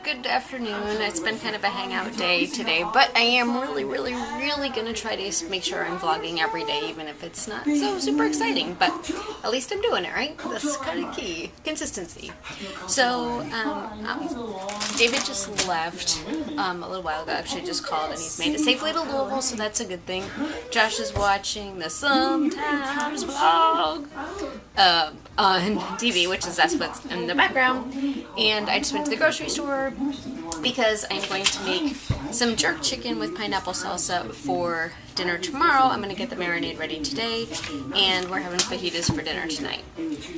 Good afternoon. It's been kind of a hangout day today, but I am really gonna try to make sure I'm vlogging every day, even if it's not so super exciting, but at least I'm doing it, right? That's kind of key. Consistency. So, David just left a little while ago. Actually just called and he's made it safely to Louisville, so that's a good thing. Josh is watching the Sometimes vlog on TV, which is that's what's in the background, and I just went to the grocery store because I'm going to make some jerk chicken with pineapple salsa for dinner tomorrow. I'm going to get the marinade ready today, and we're having fajitas for dinner tonight.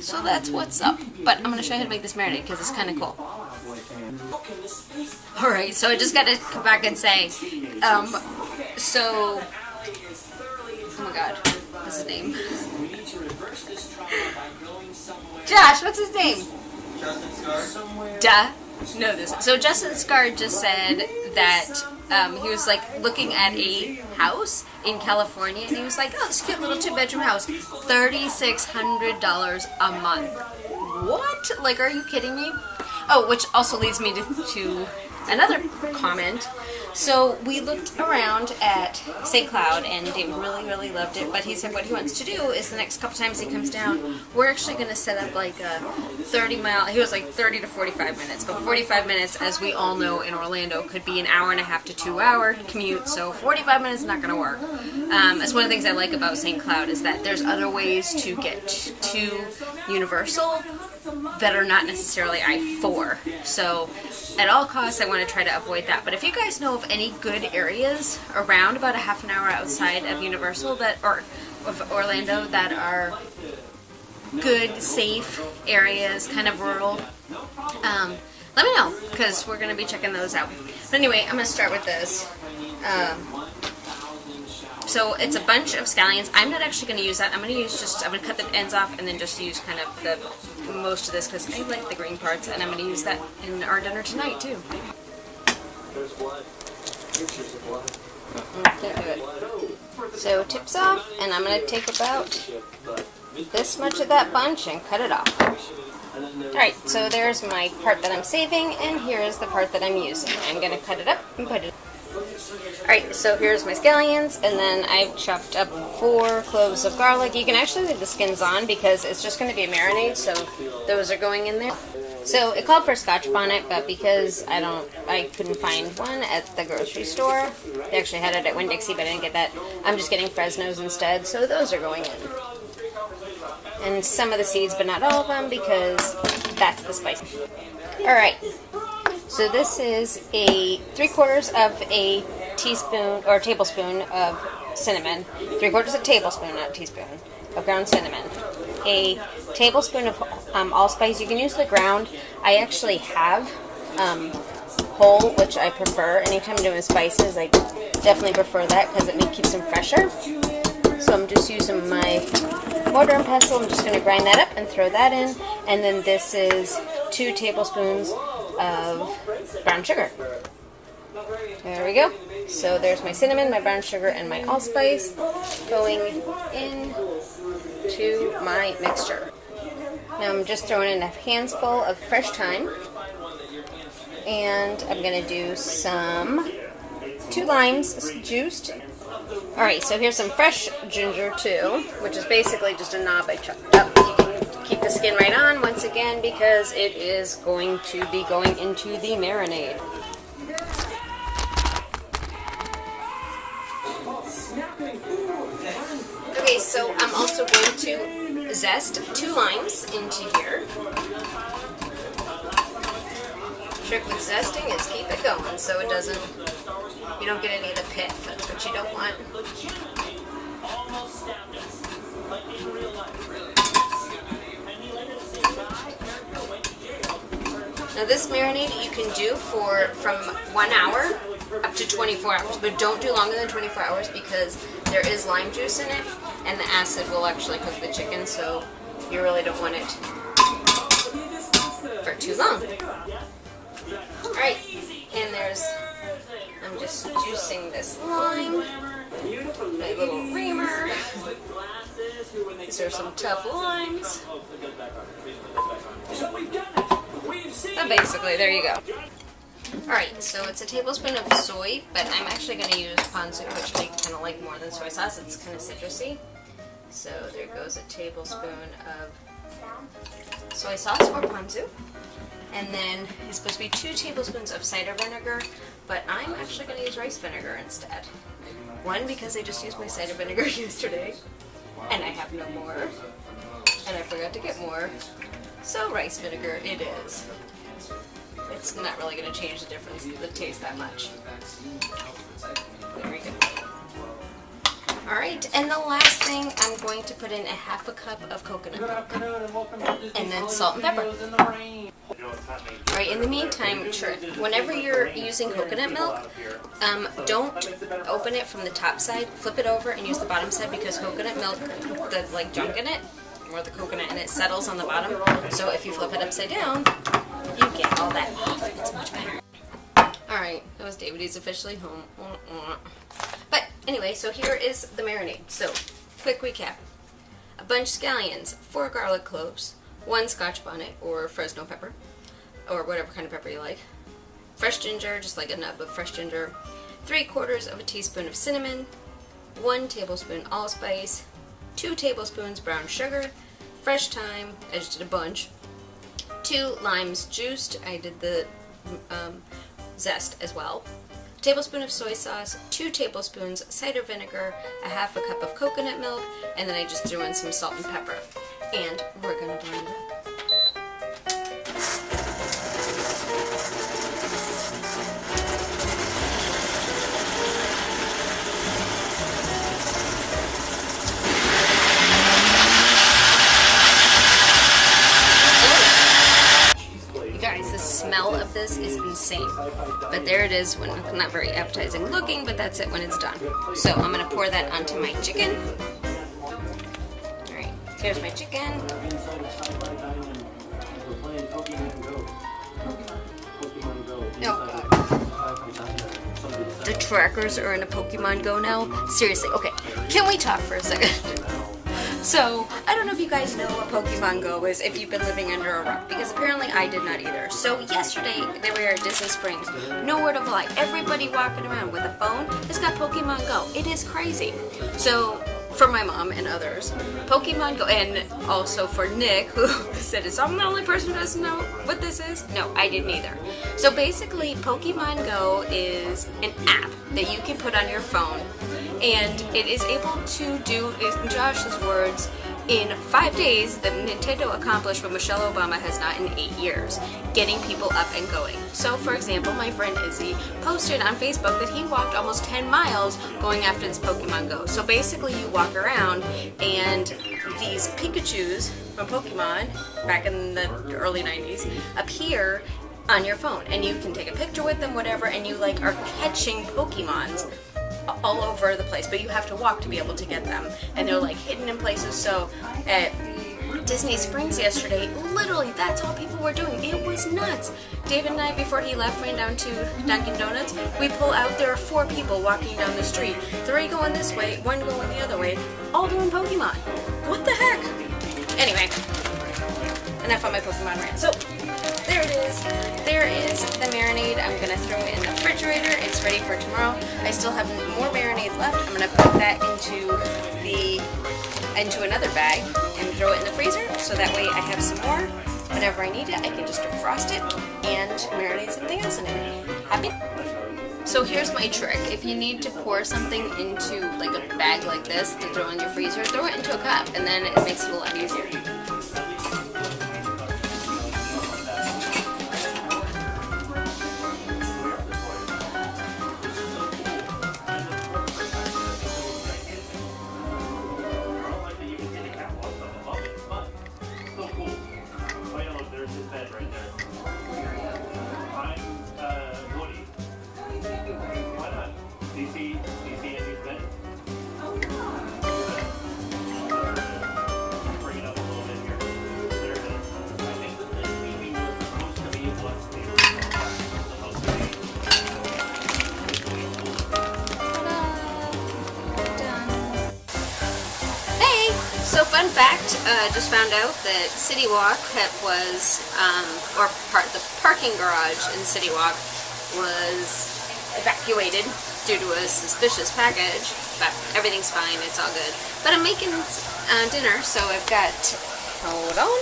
So that's what's up. But I'm going to show you how to make this marinade because it's kind of cool. Alright, so I just got to come back and say, oh my god, what's his name? Josh, what's his name? Duh. Know this. So Justin Scar just said that he was like looking at a house in California, and he was like, "Oh, this cute little 2-bedroom house, $3,600 a month." What? Like, are you kidding me? Oh, which also leads me to another comment. So we looked around at St. Cloud, and David really loved it, but he said what he wants to do is the next couple times he comes down, we're actually going to set up like a 30-mile, he was like 30 to 45 minutes, but 45 minutes, as we all know in Orlando, could be an hour and a half to 2-hour commute, so 45 minutes is not going to work. That's one of the things I like about St. Cloud, is that there's other ways to get to Universal that are not necessarily I-4, so at all costs I want to try to avoid that. But if you guys know of any good areas around about a half an hour outside of Universal or of Orlando that are good, safe areas, kind of rural, let me know, because we're going to be checking those out. But anyway, I'm going to start with this. So it's a bunch of scallions. I'm not actually going to use that. I'm going to cut the ends off and then just use kind of the most of this because I like the green parts, and I'm going to use that in our dinner tonight too. There's blood. Pictures of blood. Can't do it. So tips off, and I'm going to take about this much of that bunch and cut it off. Alright, so there's my part that I'm saving, and here's the part that I'm using. I'm going to cut it up and put it. Alright, so here's my scallions, and then I've chopped up 4 cloves of garlic. You can actually leave the skins on because it's just going to be a marinade, so those are going in there. So it called for Scotch bonnet, but because I couldn't find one at the grocery store. They actually had it at Winn-Dixie, but I didn't get that. I'm just getting Fresno's instead, so those are going in. And some of the seeds, but not all of them, because that's the spice. Alright. So this is a 3/4 of a teaspoon or tablespoon of cinnamon, 3/4 of a tablespoon, not a teaspoon, of ground cinnamon, a tablespoon of allspice. You can use the ground. I actually have whole, which I prefer. Anytime I'm doing spices, I definitely prefer that because it keeps them fresher. So I'm just using my mortar and pestle. I'm just going to grind that up and throw that in. And then this is 2 tablespoons of brown sugar. There we go. So there's my cinnamon, my brown sugar, and my allspice going in to my mixture. Now I'm just throwing in a handful of fresh thyme, and I'm going to do 2 limes juiced. Alright, so here's some fresh ginger too, which is basically just a knob I chopped up. You can keep the skin right on once again because it is going to be going into the marinade. Okay, so I'm also going to zest 2 limes into here. Trick with zesting is keep it going so it doesn't, you don't get any of the pit, which you don't want. Now this marinade you can do from 1 hour up to 24 hours, but don't do longer than 24 hours because there is lime juice in it, and the acid will actually cook the chicken, so you really don't want it for too long. Alright, and I'm just juicing this lime, my little reamer. These are some tough limes. So basically, there you go. Alright, so it's a tablespoon of soy, but I'm actually going to use ponzu, which I kind of like more than soy sauce. It's kind of citrusy. So there goes a tablespoon of soy sauce or ponzu. And then it's supposed to be 2 tablespoons of cider vinegar, but I'm actually going to use rice vinegar instead. One, because I just used my cider vinegar yesterday, and I have no more, and I forgot to get more, so rice vinegar it is. It's not really going to change the difference, the taste that much. There we go. Alright, and the last thing, I'm going to put in a half a cup of coconut milk, and then salt and pepper. Alright, in the meantime, sure, whenever you're using coconut milk, don't open it from the top side, flip it over and use the bottom side, because coconut milk, the like junk in it, or the coconut in it, settles on the bottom. So if you flip it upside down, you get all that off. It's much better. Alright, that was David. He's officially home. But anyway, so here is the marinade. So, quick recap. A bunch of scallions, 4 garlic cloves, 1 scotch bonnet or Fresno pepper, or whatever kind of pepper you like. Fresh ginger, just like a nub of fresh ginger. 3/4 of a teaspoon of cinnamon, 1 tablespoon allspice, 2 tablespoons brown sugar, fresh thyme, I just did a bunch, 2 limes juiced, I did the zest as well, a tablespoon of soy sauce, 2 tablespoons cider vinegar, a half a cup of coconut milk, and then I just threw in some salt and pepper. And we're gonna blend it. The smell of this is insane, but there it is, when not very appetizing looking, but that's it when it's done. So I'm going to pour that onto my chicken. Alright, here's my chicken. Oh god. The trackers are in a Pokemon Go now? Seriously, okay, can we talk for a second? So, I don't know if you guys know what Pokemon Go is if you've been living under a rock, because apparently I did not either. So, yesterday, they were at Disney Springs. No word of a lie. Everybody walking around with a phone has got Pokemon Go. It is crazy. So, for my mom and others, Pokemon Go, and also for Nick, who said, is I'm the only person who doesn't know what this is? No, I didn't either. So, basically, Pokemon Go is an app that you can put on your phone, and it is able to do, in Josh's words, in 5 days, that Nintendo accomplished what Michelle Obama has not in 8 years, getting people up and going. So, for example, my friend Izzy posted on Facebook that he walked almost 10 miles going after this Pokemon Go. So basically, you walk around, and these Pikachus from Pokemon, back in the early 90s, appear on your phone, and you can take a picture with them, whatever, and you like are catching Pokemons all over the place, but you have to walk to be able to get them, and they're like hidden in places. So at Disney Springs yesterday, literally that's all people were doing. It was nuts. David and I, before he left, ran down to Dunkin' Donuts. We pull out, there are 4 people walking down the street, 3 going this way, 1 going the other way, all doing Pokemon. What the heck? Anyway, enough on my Pokemon rant. So there it is. There is the marinade. I'm going to throw it in the refrigerator. It's ready for tomorrow. I still have more marinade left. I'm going to put that into another bag and throw it in the freezer, so that way I have some more. Whenever I need it, I can just defrost it and marinate something else in it. Happy? So here's my trick. If you need to pour something into like a bag like this to throw in your freezer, throw it into a cup, and then it makes it a lot easier. So fun fact, just found out that City Walk was, the parking garage in City Walk was evacuated due to a suspicious package, but everything's fine, it's all good. But I'm making dinner, so I've got, hold on.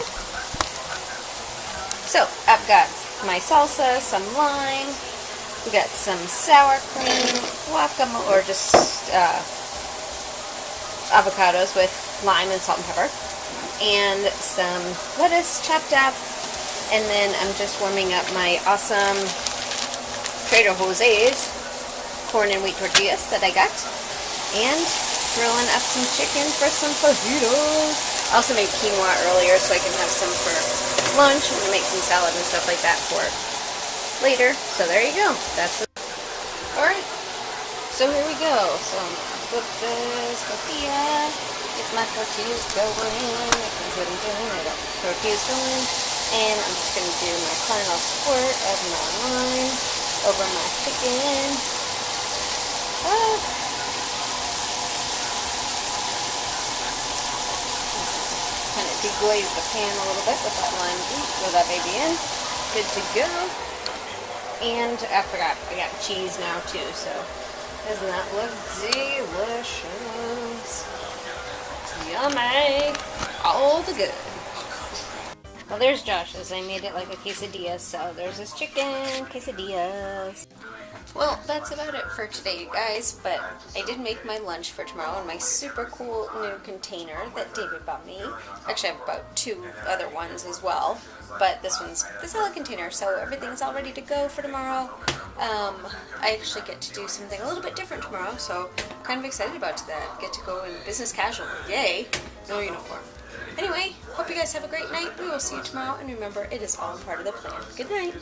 So, I've got my salsa, some lime, we got some sour cream, guacamole, or just avocados with lime and salt and pepper, and some lettuce chopped up, and then I'm just warming up my awesome Trader Jose's corn and wheat tortillas that I got, and grilling up some chicken for some fajitas. I also made quinoa earlier so I can have some for lunch. I'm going to make some salad and stuff like that for later. So there you go. That's alright. So here we go. So I'm going to flip this tortilla. Get my tortillas going. That's what I'm doing. I got tortillas going. And I'm just going to do my final squirt of my lime over my chicken. Kind of deglaze the pan a little bit with that lime juice. Throw that baby in. Good to go. And I forgot, I got cheese now too, so doesn't that look delicious? Yummy! All the good. Well, there's Josh's. I made it like a quesadilla, so there's his chicken quesadillas. Well, that's about it for today, you guys, but I did make my lunch for tomorrow in my super cool new container that David bought me. Actually, I have about 2 other ones as well, but this one's the salad container, so everything's all ready to go for tomorrow. I actually get to do something a little bit different tomorrow, so I'm kind of excited about that. Get to go in business casual. Yay! No uniform. Anyway, hope you guys have a great night. We will see you tomorrow, and remember, it is all part of the plan. Good night.